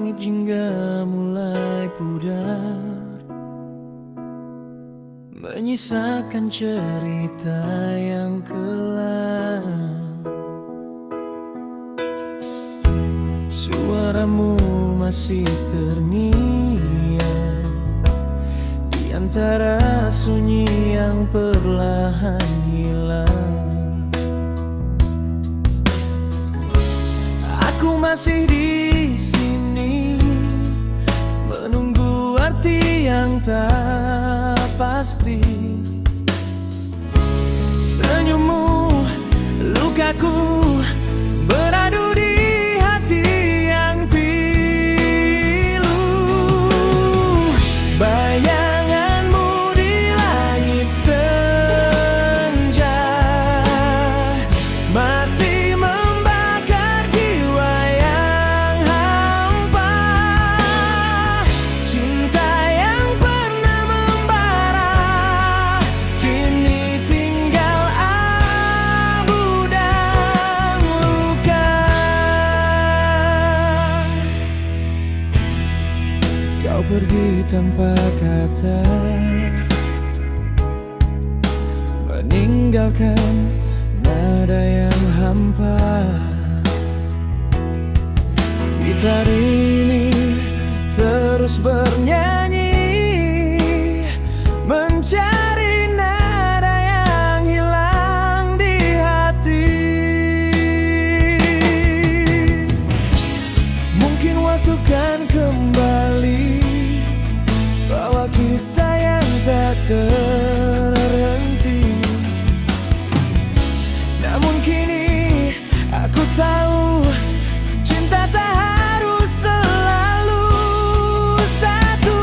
Langit jingga mulai pudar, menyisakan cerita yang kelam. Suaramu masih terngiang di antara sunyi yang perlahan hilang. Aku masih di sini menunggu arti yang tak pasti. Senyummu, lukaku beradu di hati yang pilu. Bayanganmu di langit senja masih membakar jiwa yang hampa. Cinta yang pernah membara kini tinggal abu dan luka. Kau pergi tanpa kata, meninggalkan nada yang hampa. Gitar ini terus bernyanyi, mencari nada yang hilang di hati. Mungkin waktu kan kembali, bawa kisah yang tak terhenti. Namun kini aku tahu cinta tak harus selalu satu.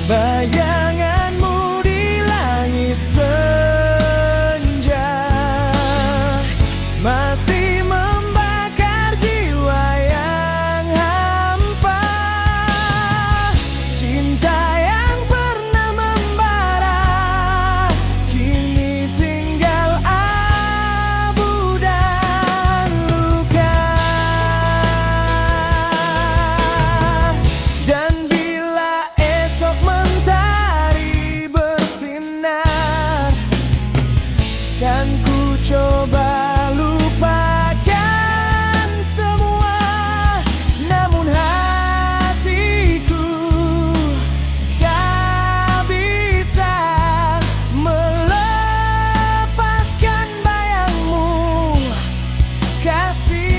Bayanganmu di langit senja masih membakar jiwa yang hampa. Cinta yang pernah membara kini tinggal abu dan luka. Dan bila esok mentari bersinar, kan ku coba lupakan semua. Namun hatiku tak bisa melepaskan bayangmu, kasih.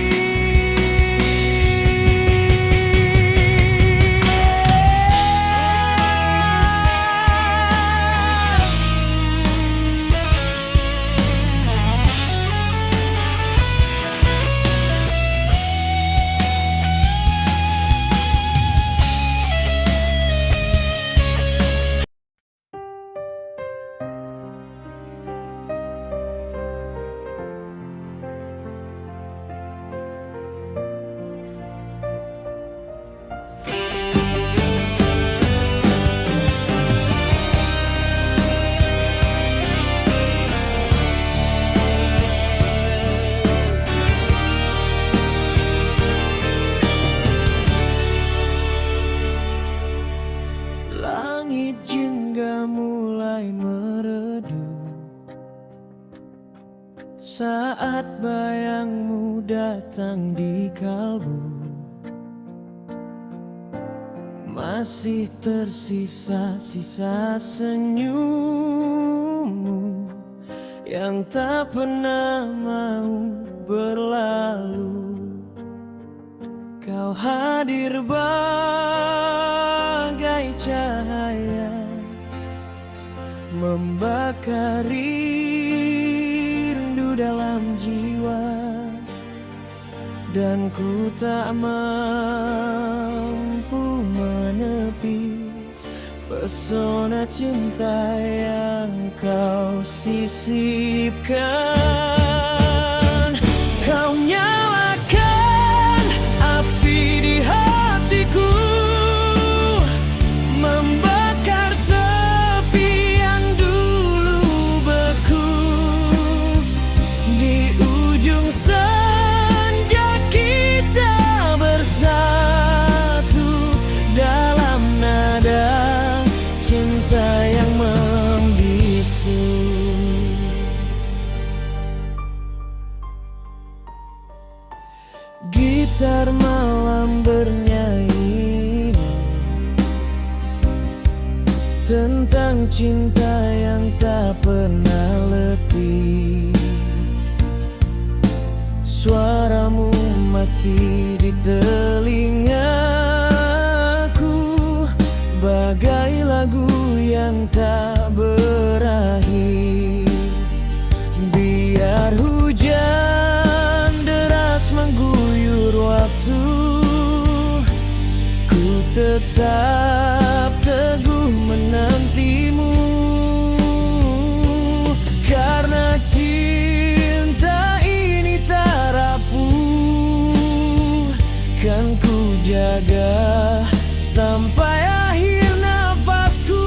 Langit jingga mulai meredup saat bayangmu datang di kalbu. Masih tersisa sisa senyummu yang tak pernah mau berlalu. Kau hadir bagai cahaya, membakar rindu dalam jiwa. Dan ku tak mampu menepis pesona cinta yang kau sisipkan. Kau nyalakan api di hatiku, membakar sepi yang dulu beku. Di ujung senja kita bersama. gitar malam bernyanyi tentang cinta yang tak pernah letih. Suaramu masih di telingaku, bagai lagu yang tak berakhir. Biar hujan deras mengguyur waktu, ku tetap teguh menantimu. Karena cinta ini tak rapuh, kan ku jaga sampai akhir nafasku.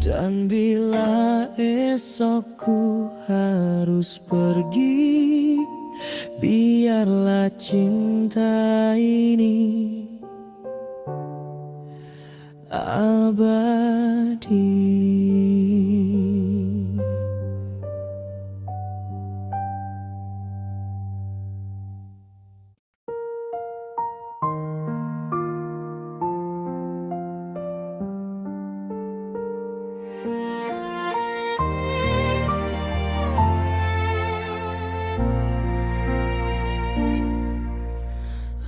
Dan bila esok ku harus pergi, biarlah cinta ini abadi.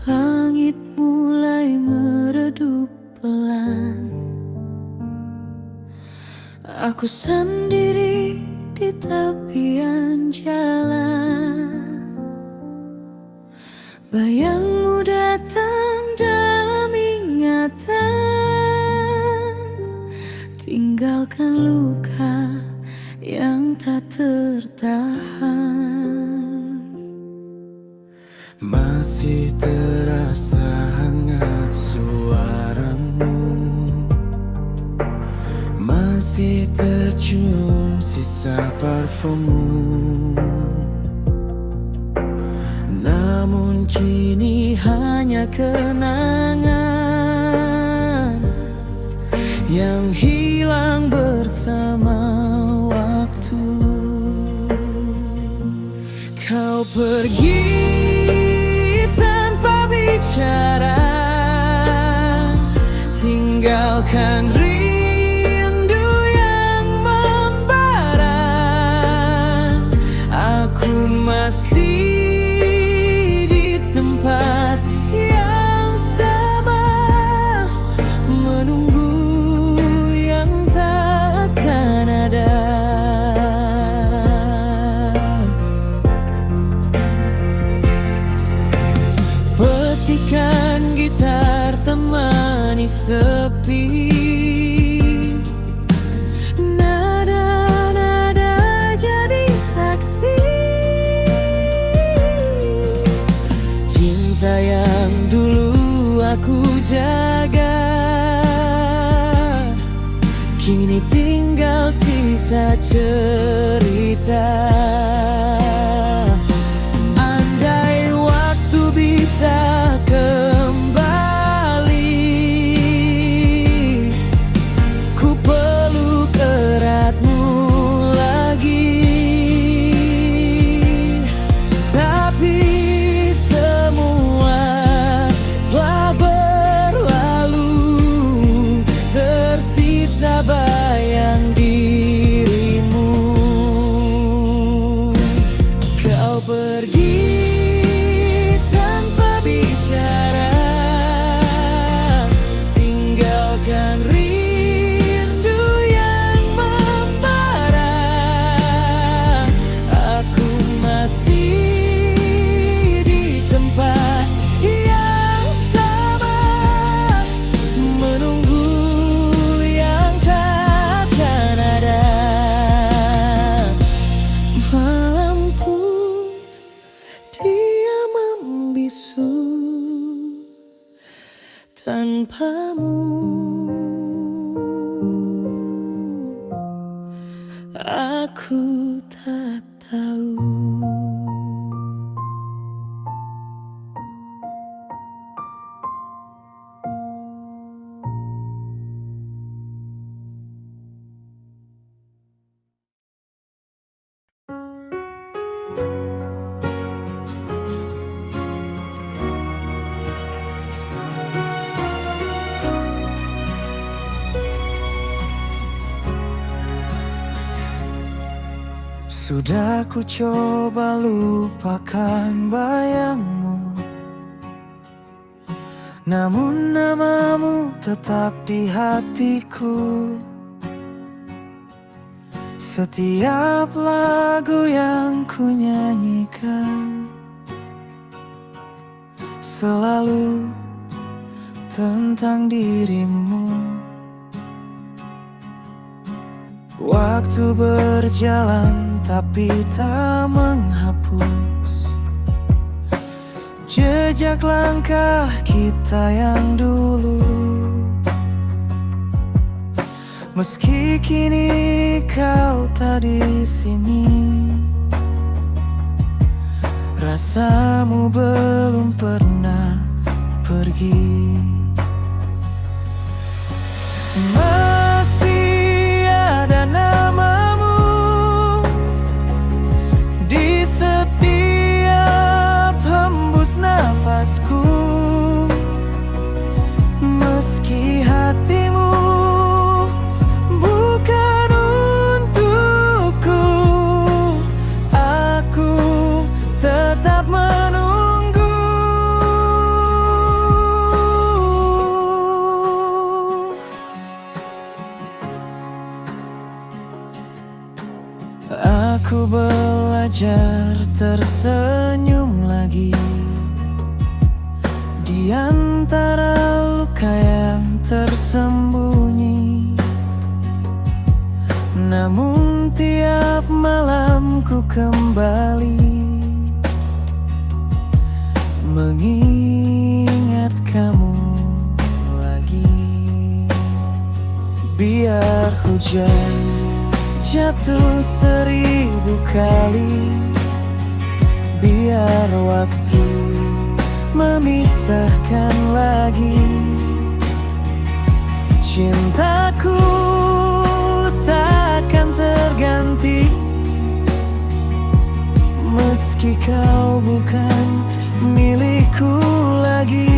Langit mulai meredup pelan. Aku sendiri di tepian jalan. Bayangmu datang dalam ingatan, tinggalkan luka yang tak tertahan. Masih terasa hangat suaramu, masih tercium sisa parfummu. Namun kini hanya kenangan yang hilang bersama waktu. Kau pergi tanpa bicara, tinggalkan rindu yang membara. Aku masih di tempat yang sama, menunggu yang tak akan ada. Petikan gitar temani sepi, nada-nada jadi saksi. Cinta yang dulu aku jaga, kini tinggal sisa cerita. Andai waktu bisa kembali, ku peluk eratmu lagi. Tapi semua telah berlalu. tanpamu. Aku tak tahu. Sudah ku coba lupakan bayangmu, namun namamu tetap di hatiku. Setiap lagu yang ku nyanyikan selalu tentang dirimu. Waktu berjalan tapi tak menghapus jejak langkah kita yang dulu. Meski kini kau tak di sini, rasamu belum pernah pergi. Masih ada namamu di setiap hembus nafasku. Meski hatimu bukan untukku, aku tetap menunggu. Aku belajar tersenyum lagi di antara luka yang tersembunyi. Namun tiap malam ku kembali mengingat kamu lagi. Biar hujan jatuh 1000 kali, biar waktu memisahkan lagi, cintaku takkan terganti. Meski kau bukan milikku lagi.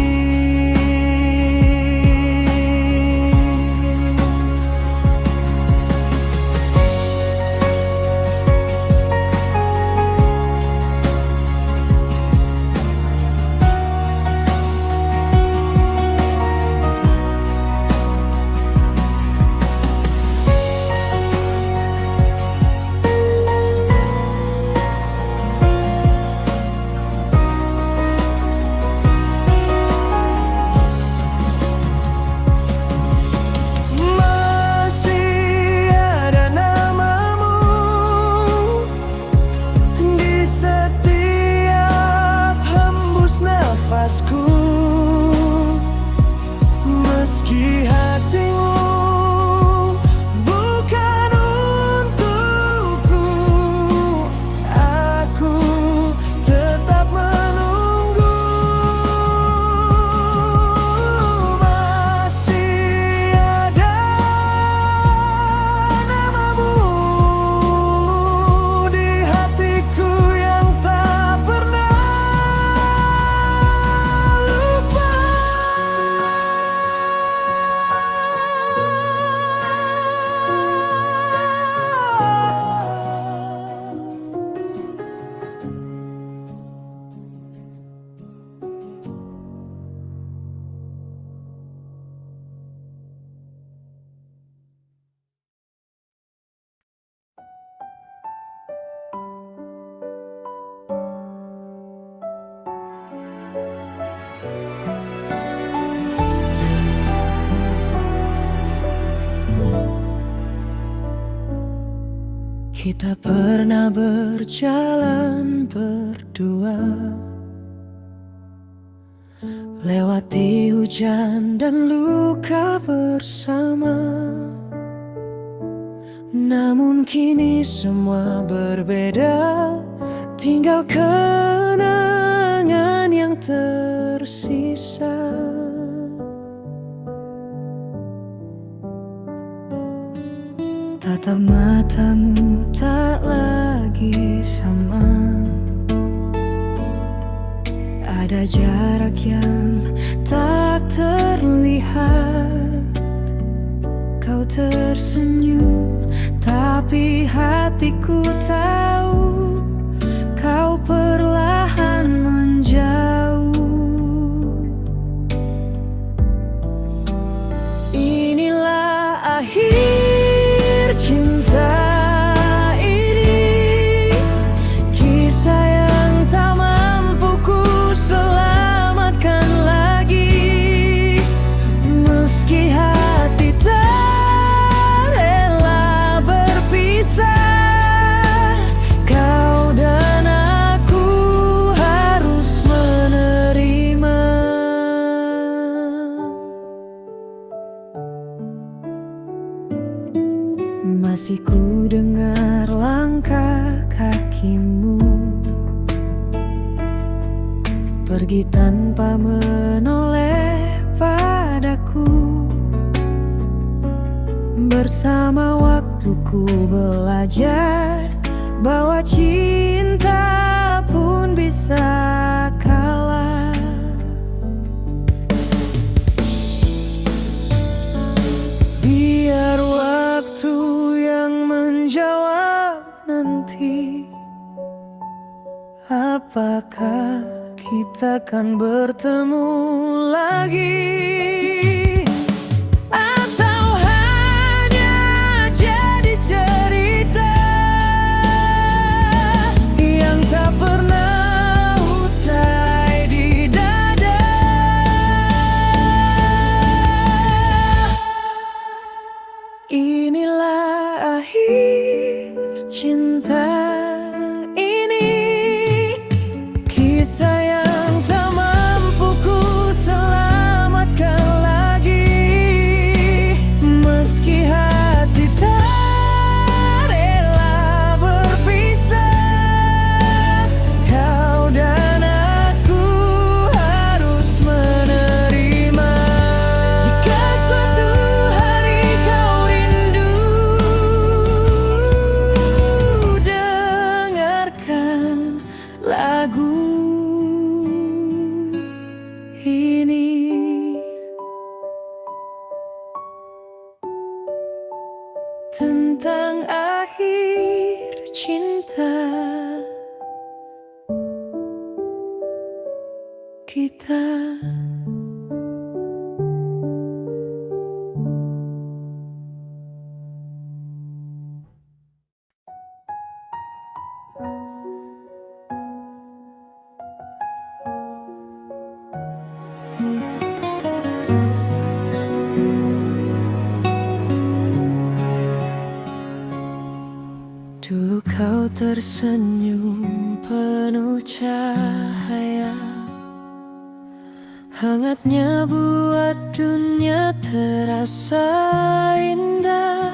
Meski hatimu bukan untukku, aku tetap menunggu. Masih ada namamu di hatiku yang tak pernah lupa. Kita pernah berjalan berdua lewati hujan dan luka bersama. Namun kini semua berbeda, tinggal kenangan yang tersisa. Tatap matamu tak lagi sama. Ada jarak yang tak terlihat. Kau tersenyum, tapi hatiku tahu kau perlahan menjauh. Inilah akhir cinta ini, kisah yang tak mampu ku selamatkan lagi. Meski hati tak rela berpisah, kau dan aku harus menerima. Masih ku dengar langkah kakimu pergi tanpa menoleh padaku. Bersama waktuku belajar bahwa cinta pun bisa kalah. Biar waktu yang menjawab nanti, apakah kita akan bertemu lagi, atau hanya jadi cerita yang tak pernah usai di dada. Inilah akhir cinta ini, kisah yang tak mampu ku selamatkan lagi. Meski hati tak rela berpisah, kau dan aku harus menerima. Jika suatu hari kau rindu, dengarkan lagu ini. Tentang akhir cinta kita. Dulu kau tersenyum penuh cahaya, hangatnya buat dunia terasa indah.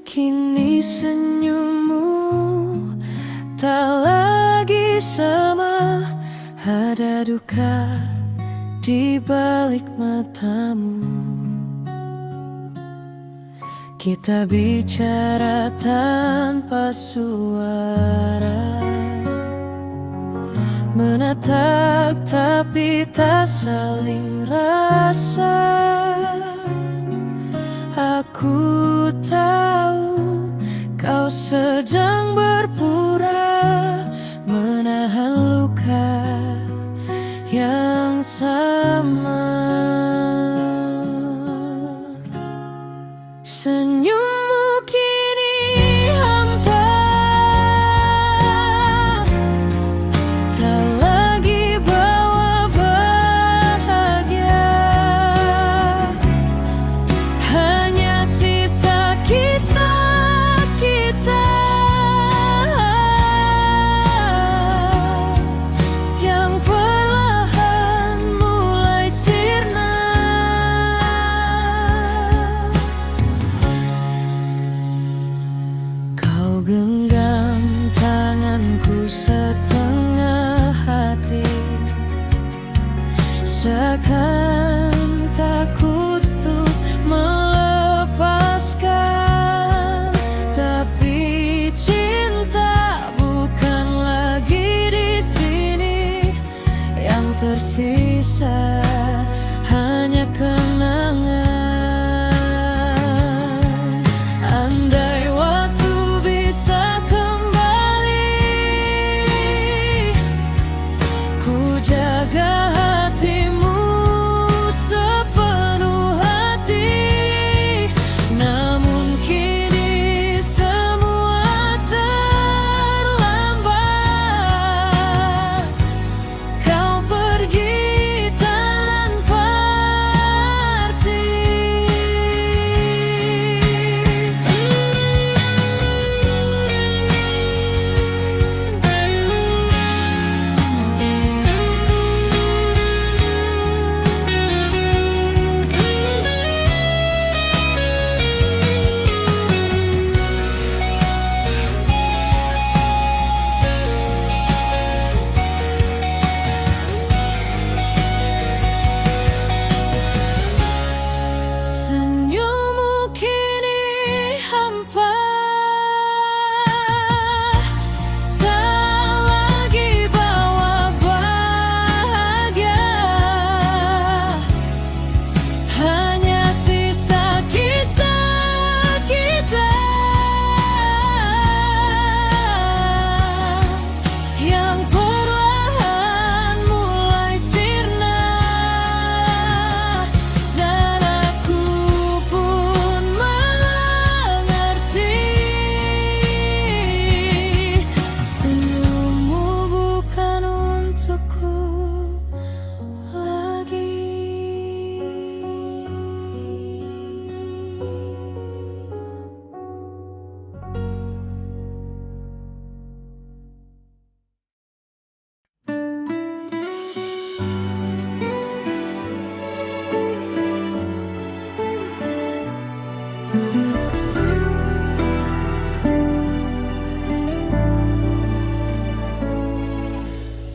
Kini senyummu tak lagi sama, ada duka di balik matamu. Kita bicara tanpa suara, menatap tapi tak saling rasa. Aku tahu kau sedang berpura menahan luka yang sama. Senyummu kini hampa, tak lagi bawa bahagia, hanya sisa kisah kita yang perlahan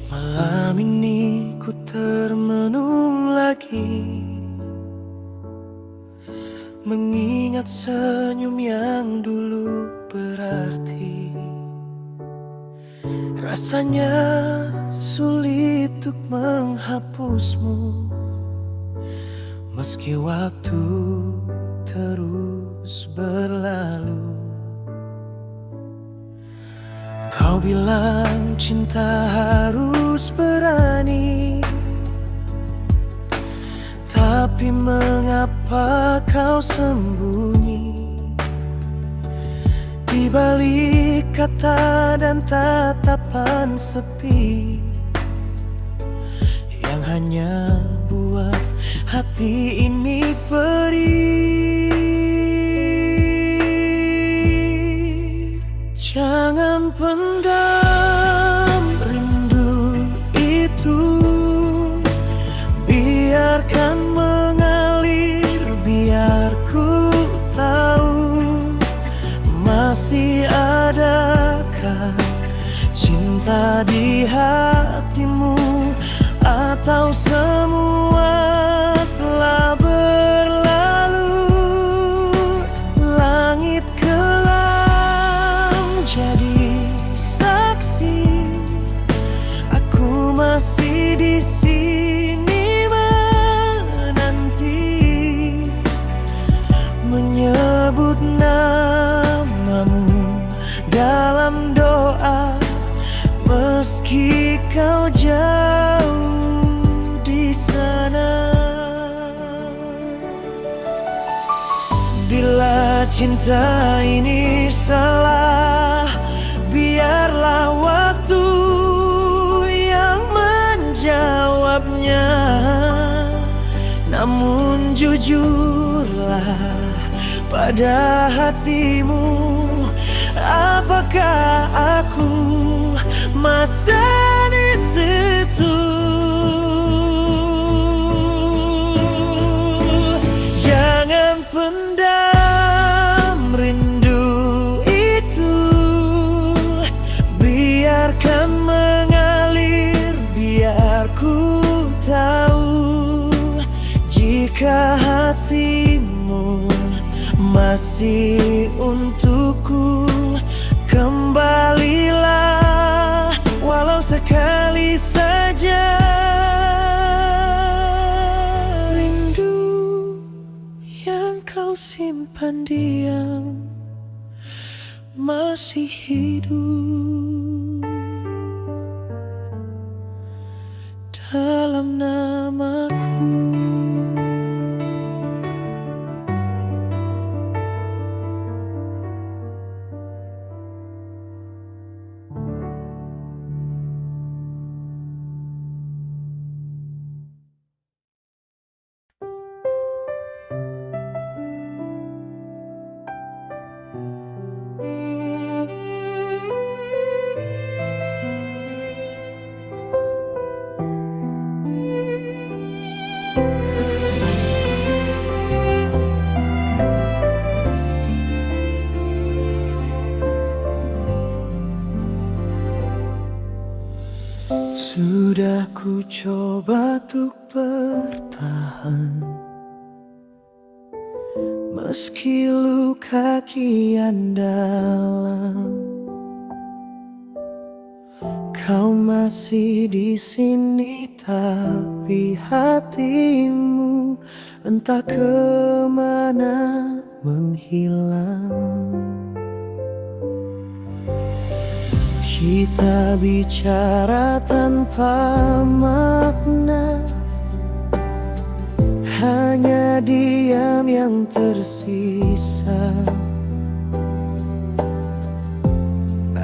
Malam ini ku termenung lagi, mengingat senyum yang dulu berarti. Rasanya sulit untuk menghapusmu, meski waktu terus berlalu. Kau bilang cinta harus berani, tapi mengapa kau sembunyi di balik kata dan tatapan sepi yang hanya buat hati ini perih. Jangan pendam rindu itu, biarkan mengalir, biar ku tahu masih adakah cinta di hatimu, atau semua telah berlalu. Langit kelam jadi saksi, aku masih di sini menanti, menyebut namamu dalam doa, meski kau jauh di sana. Bila cinta ini salah, biarlah waktu yang menjawabnya. Namun jujurlah pada hatimu, apakah aku masih di situ? Jangan pendam rindu itu, biarkan mengalir, biar ku tahu jika hatimu masih untukku. Kembalilah walau sekali saja. Rindu yang kau simpan diam masih hidup dalam namaku. Sudah ku coba untuk bertahan, meski luka kian dalam. Kau masih di sini, tapi hatimu entah kemana menghilang. Kita bicara tanpa makna, hanya diam yang tersisa.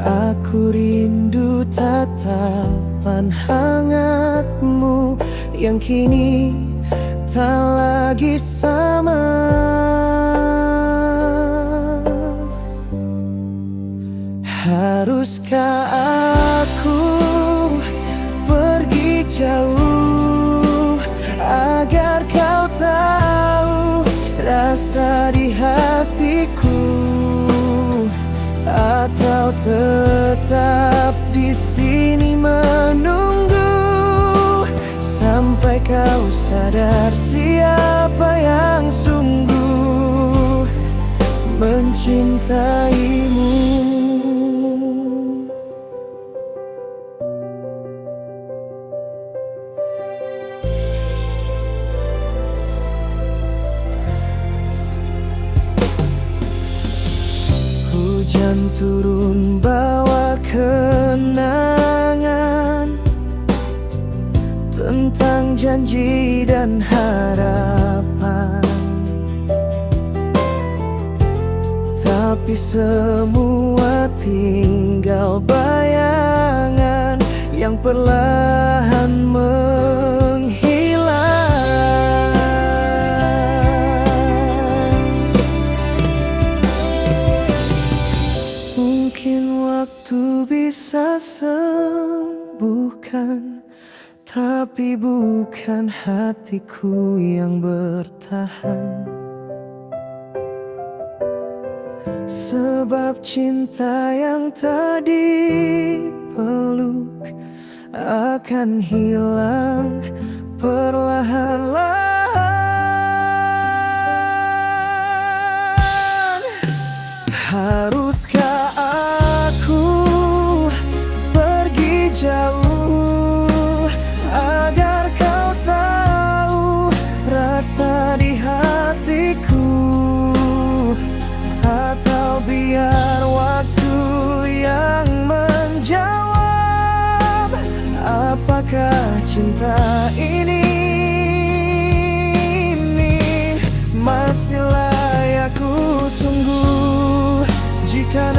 Aku rindu tatapan hangatmu yang kini tak lagi sama. Haruskah aku pergi jauh agar kau tahu rasa di hati atau tetap di sini menunggu sampai kau sadar siapa yang sungguh mencintaimu. Hujan turun bawa kenangan tentang janji dan harapan, tapi semua tinggal bayangan yang perlahan menghilang. Mungkin waktu bisa sembuhkan, tapi bukan hatiku yang bertahan. Sebab cinta yang tadi peluk akan hilang perlahan-lahan. Haruskah aku pergi jauh agar kau tahu rasa di hatiku, atau biar waktu yang menjawab apakah cinta ini masih layak ku tunggu? Jika